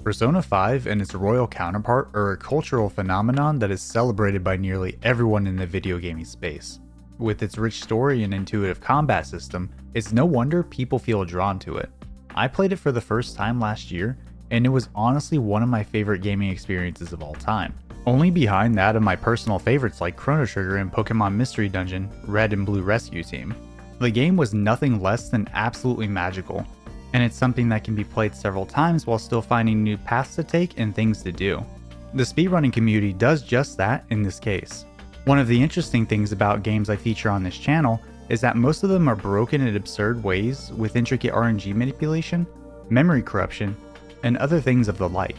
Persona 5 and its royal counterpart are a cultural phenomenon that is celebrated by nearly everyone in the video gaming space. With its rich story and intuitive combat system, it's no wonder people feel drawn to it. I played it for the first time last year, and it was honestly one of my favorite gaming experiences of all time. Only behind that of my personal favorites like Chrono Trigger and Pokémon Mystery Dungeon, Red and Blue Rescue Team. The game was nothing less than absolutely magical, and it's something that can be played several times while still finding new paths to take and things to do. The speedrunning community does just that in this case. One of the interesting things about games I feature on this channel is that most of them are broken in absurd ways with intricate RNG manipulation, memory corruption, and other things of the like.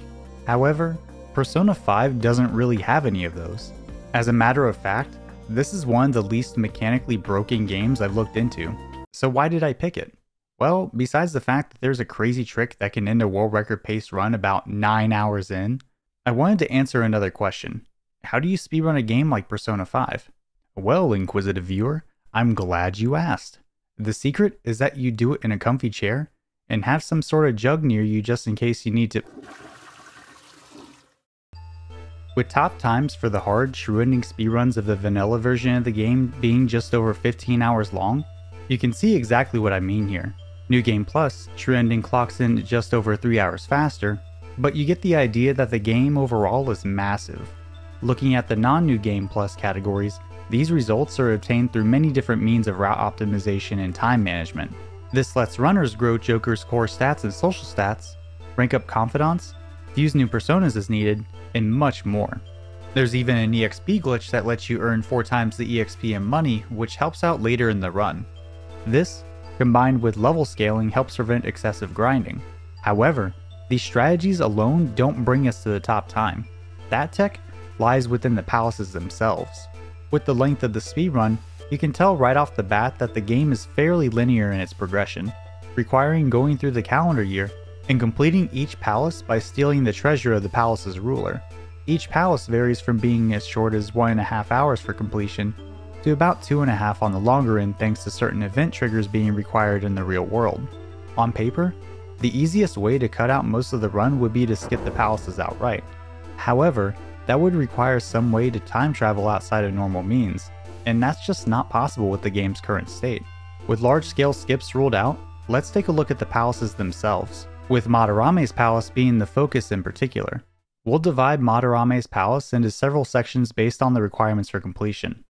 However, Persona 5 doesn't really have any of those. As a matter of fact, this is one of the least mechanically broken games I've looked into. So why did I pick it? Well, besides the fact that there's a crazy trick that can end a world record paced run about 9 hours in, I wanted to answer another question. How do you speedrun a game like Persona 5? Well, inquisitive viewer, I'm glad you asked. The secret is that you do it in a comfy chair and have some sort of jug near you just in case you need to. With top times for the hard, true-ending speedruns of the vanilla version of the game being just over 15 hours long, you can see exactly what I mean here. New Game Plus, true ending clocks in just over 3 hours faster, but you get the idea that the game overall is massive. Looking at the non-New Game Plus categories, these results are obtained through many different means of route optimization and time management. This lets runners grow Joker's core stats and social stats, rank up confidants, fuse new personas as needed, and much more. There's even an EXP glitch that lets you earn 4 times the EXP in money, which helps out later in the run. This, combined with level scaling, helps prevent excessive grinding. However, these strategies alone don't bring us to the top time. That tech lies within the palaces themselves. With the length of the speedrun, you can tell right off the bat that the game is fairly linear in its progression, requiring going through the calendar year and completing each palace by stealing the treasure of the palace's ruler. Each palace varies from being as short as 1.5 hours for completion to about 2.5 on the longer end thanks to certain event triggers being required in the real world. On paper, the easiest way to cut out most of the run would be to skip the palaces outright. However, that would require some way to time travel outside of normal means, and that's just not possible with the game's current state. With large-scale skips ruled out, let's take a look at the palaces themselves, with Madarame's palace being the focus in particular. We'll divide Madarame's palace into several sections based on the requirements for completion.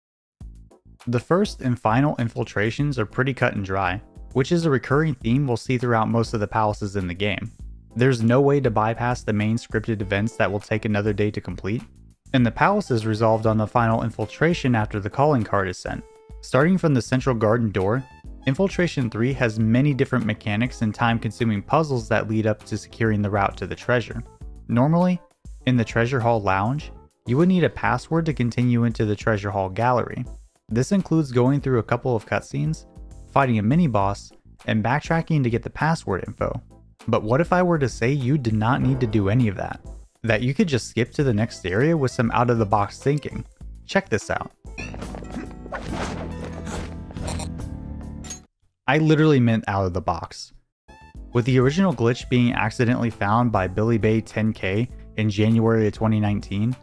The first and final infiltrations are pretty cut and dry, which is a recurring theme we'll see throughout most of the palaces in the game. There's no way to bypass the main scripted events that will take another day to complete, and the palace is resolved on the final infiltration after the calling card is sent. Starting from the central garden door, Infiltration 3 has many different mechanics and time-consuming puzzles that lead up to securing the route to the treasure. Normally, in the Treasure Hall Lounge, you would need a password to continue into the Treasure Hall Gallery. This includes going through a couple of cutscenes, fighting a mini-boss, and backtracking to get the password info. But what if I were to say you did not need to do any of that? That you could just skip to the next area with some out-of-the-box thinking? Check this out. I literally meant out of the box. With the original glitch being accidentally found by Billy Bay 10K in January of 2019,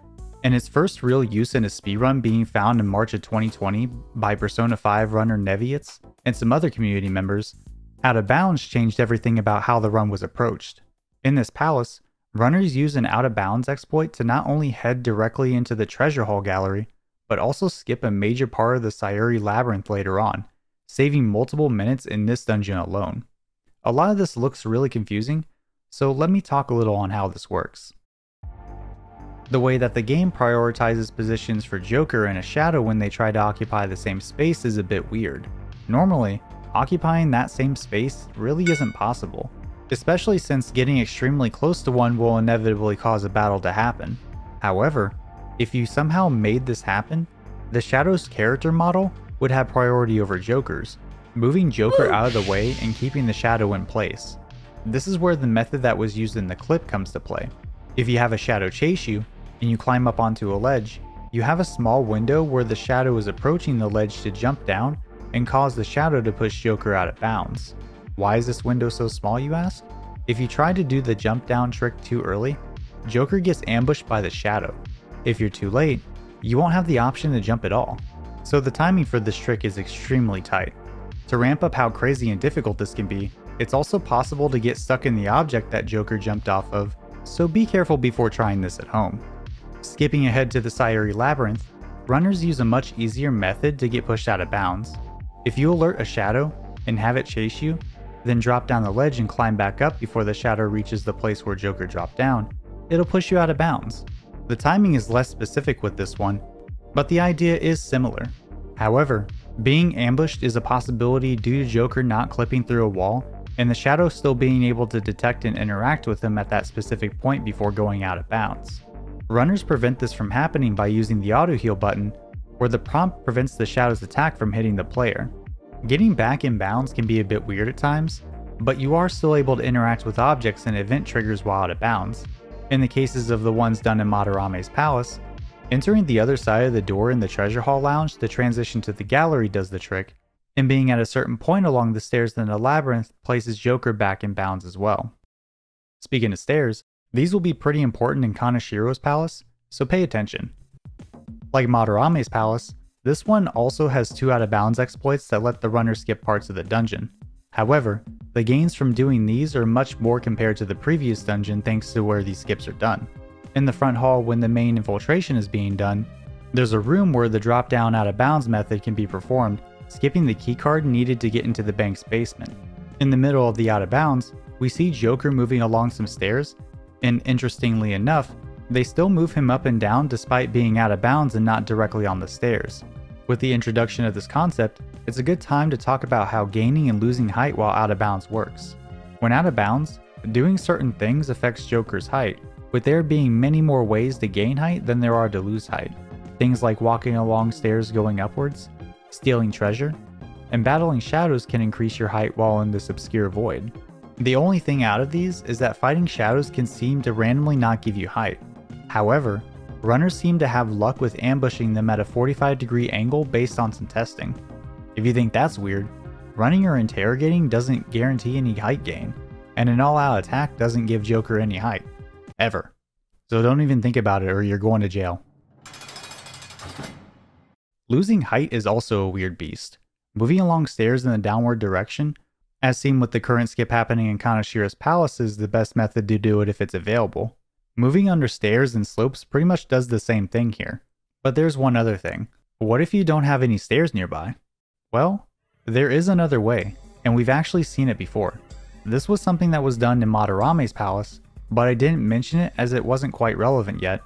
and its first real use in a speedrun being found in March of 2020 by Persona 5 runner Neviets and some other community members, Out of Bounds changed everything about how the run was approached. In this palace, runners use an Out of Bounds exploit to not only head directly into the Treasure Hall Gallery, but also skip a major part of the Sayuri Labyrinth later on, saving multiple minutes in this dungeon alone. A lot of this looks really confusing, so let me talk a little on how this works. The way that the game prioritizes positions for Joker and a Shadow when they try to occupy the same space is a bit weird. Normally, occupying that same space really isn't possible, especially since getting extremely close to one will inevitably cause a battle to happen. However, if you somehow made this happen, the Shadow's character model would have priority over Joker's, moving Joker out of the way and keeping the Shadow in place. This is where the method that was used in the clip comes to play. If you have a Shadow chase you, and you climb up onto a ledge, you have a small window where the Shadow is approaching the ledge to jump down and cause the Shadow to push Joker out of bounds. Why is this window so small, you ask? If you try to do the jump down trick too early, Joker gets ambushed by the shadow. If you're too late, you won't have the option to jump at all. So the timing for this trick is extremely tight. To ramp up how crazy and difficult this can be, it's also possible to get stuck in the object that Joker jumped off of, so be careful before trying this at home. Skipping ahead to the Fiery Labyrinth, runners use a much easier method to get pushed out of bounds. If you alert a shadow and have it chase you, then drop down the ledge and climb back up before the shadow reaches the place where Joker dropped down, it'll push you out of bounds. The timing is less specific with this one, but the idea is similar. However, being ambushed is a possibility due to Joker not clipping through a wall, and the shadow still being able to detect and interact with him at that specific point before going out of bounds. Runners prevent this from happening by using the auto heal button, where the prompt prevents the shadow's attack from hitting the player. Getting back in bounds can be a bit weird at times, but you are still able to interact with objects and event triggers while out of bounds. In the cases of the ones done in Madarame's palace, entering the other side of the door in the treasure hall lounge to transition to the gallery does the trick, and being at a certain point along the stairs in the labyrinth places Joker back in bounds as well. Speaking of stairs, these will be pretty important in Kanashiro's palace, so pay attention. Like Madarame's palace, this one also has 2 out of bounds exploits that let the runner skip parts of the dungeon. However, the gains from doing these are much more compared to the previous dungeon thanks to where these skips are done. In the front hall when the main infiltration is being done, there's a room where the drop down out of bounds method can be performed, skipping the keycard needed to get into the bank's basement. In the middle of the out of bounds, we see Joker moving along some stairs, and interestingly enough, they still move him up and down despite being out of bounds and not directly on the stairs. With the introduction of this concept, it's a good time to talk about how gaining and losing height while out of bounds works. When out of bounds, doing certain things affects Joker's height, with there being many more ways to gain height than there are to lose height. Things like walking along stairs going upwards, stealing treasure, and battling shadows can increase your height while in this obscure void. The only thing out of these is that fighting shadows can seem to randomly not give you height. However, runners seem to have luck with ambushing them at a 45-degree angle based on some testing. If you think that's weird, running or interrogating doesn't guarantee any height gain, and an all-out attack doesn't give Joker any height. Ever. So don't even think about it or you're going to jail. Losing height is also a weird beast. Moving along stairs in the downward direction, as seen with the current skip happening in Kanashiro's palace, is the best method to do it if it's available. Moving under stairs and slopes pretty much does the same thing here. But there's one other thing. What if you don't have any stairs nearby? Well, there is another way, and we've actually seen it before. This was something that was done in Madarame's palace, but I didn't mention it as it wasn't quite relevant yet,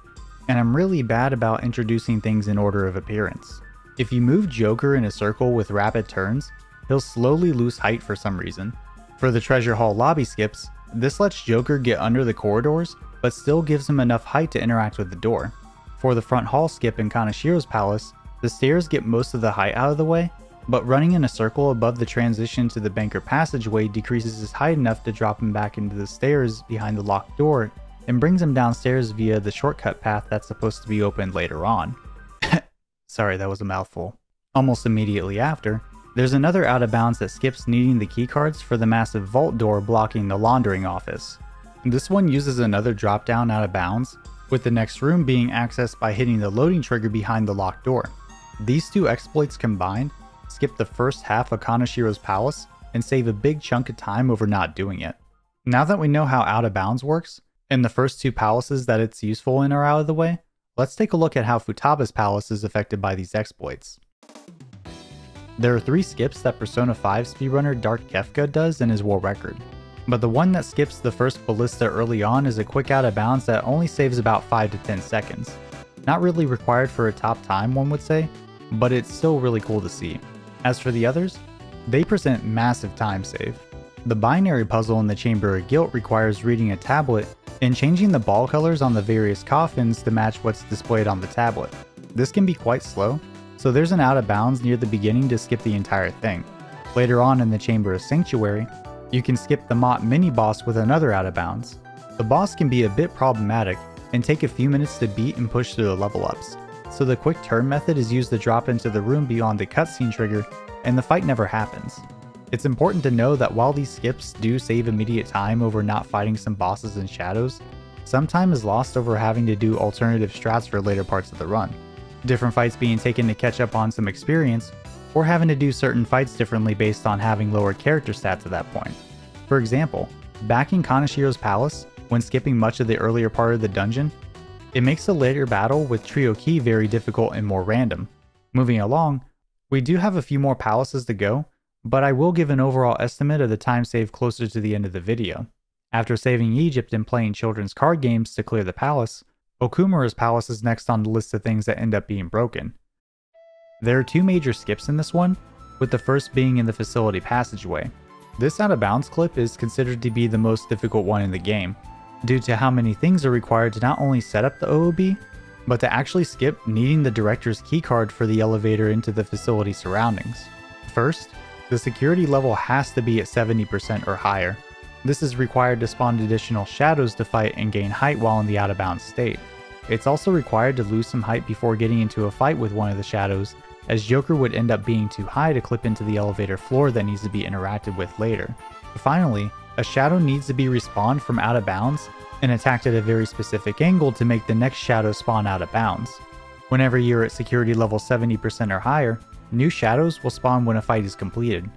and I'm really bad about introducing things in order of appearance. If you move Joker in a circle with rapid turns, he'll slowly lose height for some reason. For the treasure hall lobby skips, this lets Joker get under the corridors, but still gives him enough height to interact with the door. For the front hall skip in Kanashiro's palace, the stairs get most of the height out of the way, but running in a circle above the transition to the banker passageway decreases his height enough to drop him back into the stairs behind the locked door and brings him downstairs via the shortcut path that's supposed to be opened later on. Sorry, that was a mouthful. Almost immediately after, there's another out of bounds that skips needing the keycards for the massive vault door blocking the laundering office. This one uses another drop down out of bounds, with the next room being accessed by hitting the loading trigger behind the locked door. These 2 exploits combined skip the first half of Kanashiro's palace and save a big chunk of time over not doing it. Now that we know how out of bounds works, and the first 2 palaces that it's useful in are out of the way, let's take a look at how Futaba's palace is affected by these exploits. There are 3 skips that Persona 5 speedrunner Dark Kefka does in his world record, but the one that skips the first ballista early on is a quick out of bounds that only saves about 5 to 10 seconds. Not really required for a top time, one would say, but it's still really cool to see. As for the others, they present massive time save. The binary puzzle in the Chamber of Guilt requires reading a tablet and changing the ball colors on the various coffins to match what's displayed on the tablet. This can be quite slow, so there's an out of bounds near the beginning to skip the entire thing. Later on in the Chamber of Sanctuary, you can skip the Mott mini-boss with another out of bounds. The boss can be a bit problematic and take a few minutes to beat and push through the level ups, so the quick turn method is used to drop into the room beyond the cutscene trigger and the fight never happens. It's important to know that while these skips do save immediate time over not fighting some bosses in shadows, some time is lost over having to do alternative strats for later parts of the run. Different fights being taken to catch up on some experience, or having to do certain fights differently based on having lower character stats at that point. For example, back in Kanashiro's palace, when skipping much of the earlier part of the dungeon, it makes the later battle with Trio Key very difficult and more random. Moving along, we do have a few more palaces to go, but I will give an overall estimate of the time saved closer to the end of the video. After saving Egypt and playing children's card games to clear the palace, Okumura's palace is next on the list of things that end up being broken. There are two major skips in this one, with the first being in the facility passageway. This out of bounds clip is considered to be the most difficult one in the game, due to how many things are required to not only set up the OOB, but to actually skip needing the director's keycard for the elevator into the facility surroundings. First, the security level has to be at 70% or higher. This is required to spawn additional shadows to fight and gain height while in the out of bounds state. It's also required to lose some height before getting into a fight with one of the shadows, as Joker would end up being too high to clip into the elevator floor that needs to be interacted with later. Finally, a shadow needs to be respawned from out of bounds and attacked at a very specific angle to make the next shadow spawn out of bounds. Whenever you're at security level 70% or higher, new shadows will spawn when a fight is completed,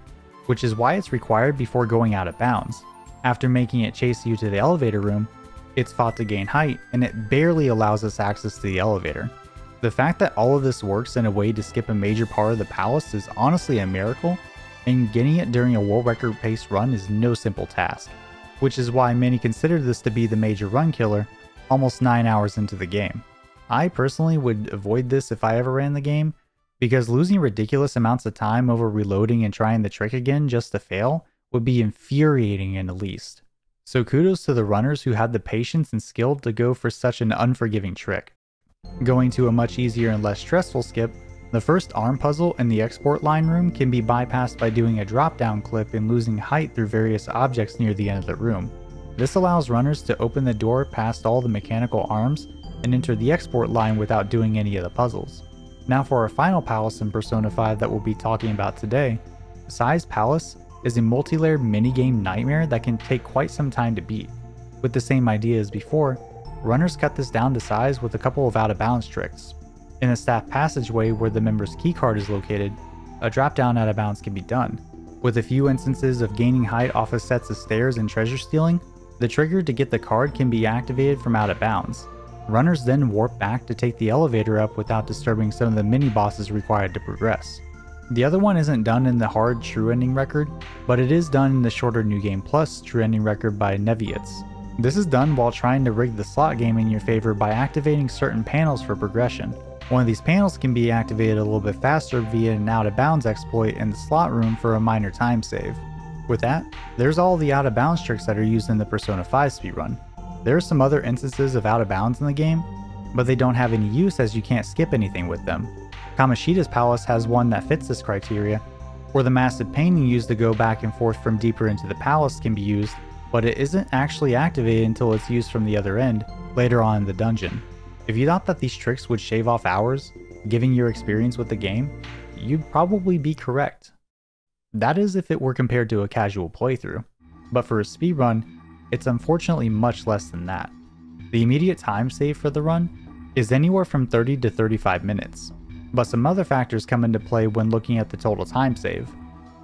which is why it's required before going out of bounds. After making it chase you to the elevator room, it's fought to gain height, and it barely allows us access to the elevator. The fact that all of this works in a way to skip a major part of the palace is honestly a miracle, and getting it during a world record pace run is no simple task, which is why many consider this to be the major run killer almost 9 hours into the game. I personally would avoid this if I ever ran the game, because losing ridiculous amounts of time over reloading and trying the trick again just to fail would be infuriating in the least. So kudos to the runners who had the patience and skill to go for such an unforgiving trick. Going to a much easier and less stressful skip, the first arm puzzle in the export line room can be bypassed by doing a drop down clip and losing height through various objects near the end of the room. This allows runners to open the door past all the mechanical arms and enter the export line without doing any of the puzzles. Now for our final palace in Persona 5 that we'll be talking about today, Sai's Palace is a multi-layered minigame nightmare that can take quite some time to beat. With the same idea as before, runners cut this down to size with a couple of out-of-bounds tricks. In a staff passageway where the member's keycard is located, a drop-down out of bounds can be done. With a few instances of gaining height off of sets of stairs and treasure stealing, the trigger to get the card can be activated from out of bounds. Runners then warp back to take the elevator up without disturbing some of the mini-bosses required to progress. The other one isn't done in the hard True Ending record, but it is done in the shorter New Game Plus True Ending record by Neviatz. This is done while trying to rig the slot game in your favor by activating certain panels for progression. One of these panels can be activated a little bit faster via an out of bounds exploit in the slot room for a minor time save. With that, there's all the out of bounds tricks that are used in the Persona 5 speedrun. There are some other instances of out of bounds in the game, but they don't have any use as you can't skip anything with them. Kamoshida's Palace has one that fits this criteria, where the massive painting used to go back and forth from deeper into the palace can be used, but it isn't actually activated until it's used from the other end, later on in the dungeon. If you thought that these tricks would shave off hours, giving your experience with the game, you'd probably be correct. That is if it were compared to a casual playthrough, but for a speedrun, it's unfortunately much less than that. The immediate time save for the run is anywhere from 30 to 35 minutes, but some other factors come into play when looking at the total time save.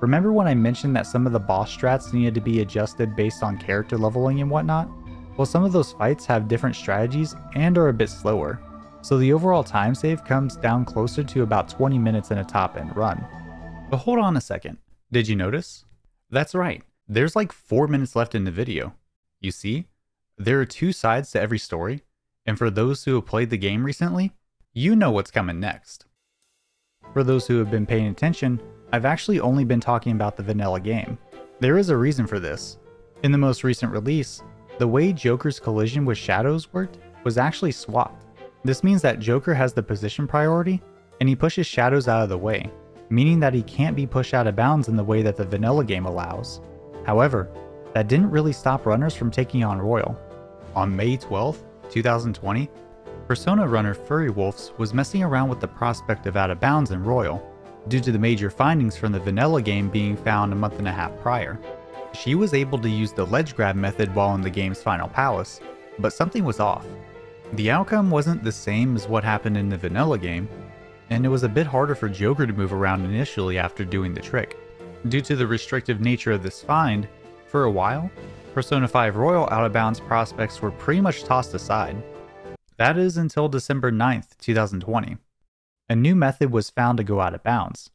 Remember when I mentioned that some of the boss strats needed to be adjusted based on character leveling and whatnot? Well, some of those fights have different strategies and are a bit slower, so the overall time save comes down closer to about 20 minutes in a top end run. But hold on a second, did you notice? That's right, there's like 4 minutes left in the video. You see, there are 2 sides to every story, and for those who have played the game recently, you know what's coming next. For those who have been paying attention, I've actually only been talking about the vanilla game. There is a reason for this. In the most recent release, the way Joker's collision with shadows worked was actually swapped. This means that Joker has the position priority, and he pushes shadows out of the way, meaning that he can't be pushed out of bounds in the way that the vanilla game allows. However, that didn't really stop runners from taking on Royal. On May 12th, 2020, Persona runner Furry Wolves was messing around with the prospect of out of bounds in Royal. due to the major findings from the vanilla game being found a month and a half prior. She was able to use the ledge grab method while in the game's final palace, but something was off. The outcome wasn't the same as what happened in the vanilla game, and it was a bit harder for Joker to move around initially after doing the trick. Due to the restrictive nature of this find, for a while, Persona 5 Royal out-of-bounds prospects were pretty much tossed aside. That is until December 9th, 2020. A new method was found to go out of bounds.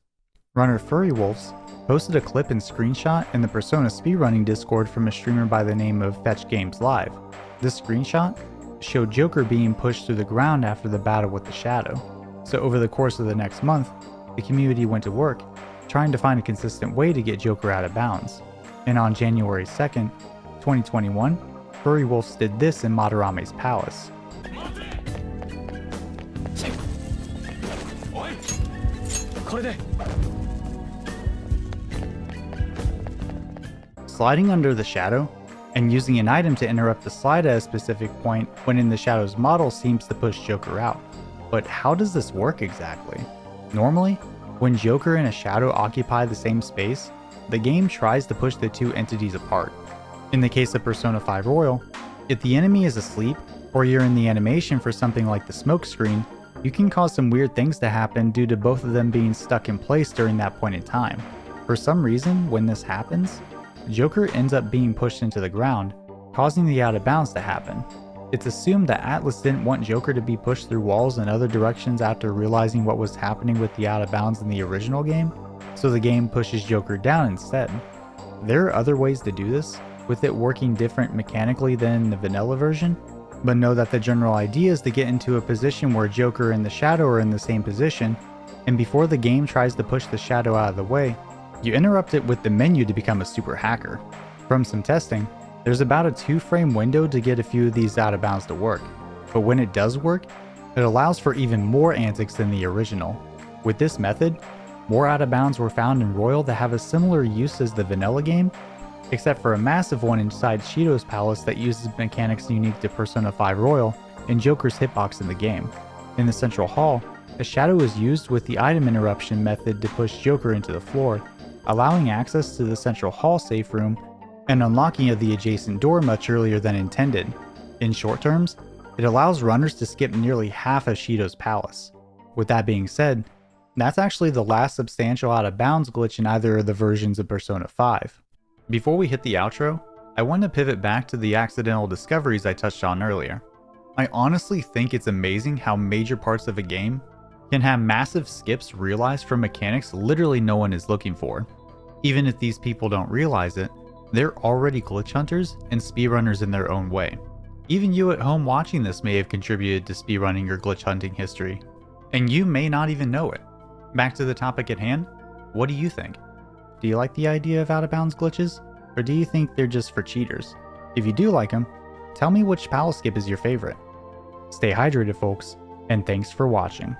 Runner Furry Wolves posted a clip and screenshot in the Persona speedrunning Discord from a streamer by the name of Fetch Games Live. This screenshot showed Joker being pushed through the ground after the battle with the Shadow. So over the course of the next month, the community went to work trying to find a consistent way to get Joker out of bounds. And on January 2nd, 2021, Furry Wolves did this in Madarame's palace. Sliding under the Shadow and using an item to interrupt the slide at a specific point when in the Shadow's model seems to push Joker out. But how does this work exactly? Normally, when Joker and a Shadow occupy the same space, the game tries to push the two entities apart. In the case of Persona 5 Royal, if the enemy is asleep, or you're in the animation for something like the smoke screen, you can cause some weird things to happen due to both of them being stuck in place during that point in time. For some reason, when this happens, Joker ends up being pushed into the ground, causing the out of bounds to happen. It's assumed that Atlas didn't want Joker to be pushed through walls in other directions after realizing what was happening with the out of bounds in the original game, so the game pushes Joker down instead. There are other ways to do this, with it working different mechanically than in the vanilla version, but know that the general idea is to get into a position where Joker and the Shadow are in the same position, and before the game tries to push the Shadow out of the way, you interrupt it with the menu to become a super hacker. From some testing, there's about a 2-frame window to get a few of these out of bounds to work, but when it does work, it allows for even more antics than the original. With this method, more out of bounds were found in Royal that have a similar use as the vanilla game, except for a massive one inside Shido's palace that uses mechanics unique to Persona 5 Royal and Joker's hitbox in the game. In the central hall, a Shadow is used with the item interruption method to push Joker into the floor, allowing access to the central hall safe room and unlocking of the adjacent door much earlier than intended. In short terms, it allows runners to skip nearly half of Shido's palace. With that being said, that's actually the last substantial out of bounds glitch in either of the versions of Persona 5. Before we hit the outro, I want to pivot back to the accidental discoveries I touched on earlier. I honestly think it's amazing how major parts of a game can have massive skips realized from mechanics literally no one is looking for. Even if these people don't realize it, they're already glitch hunters and speedrunners in their own way. Even you at home watching this may have contributed to speedrunning or glitch hunting history, and you may not even know it. Back to the topic at hand, what do you think? Do you like the idea of out-of-bounds glitches, or do you think they're just for cheaters? If you do like them, tell me which palace skip is your favorite. Stay hydrated, folks, and thanks for watching.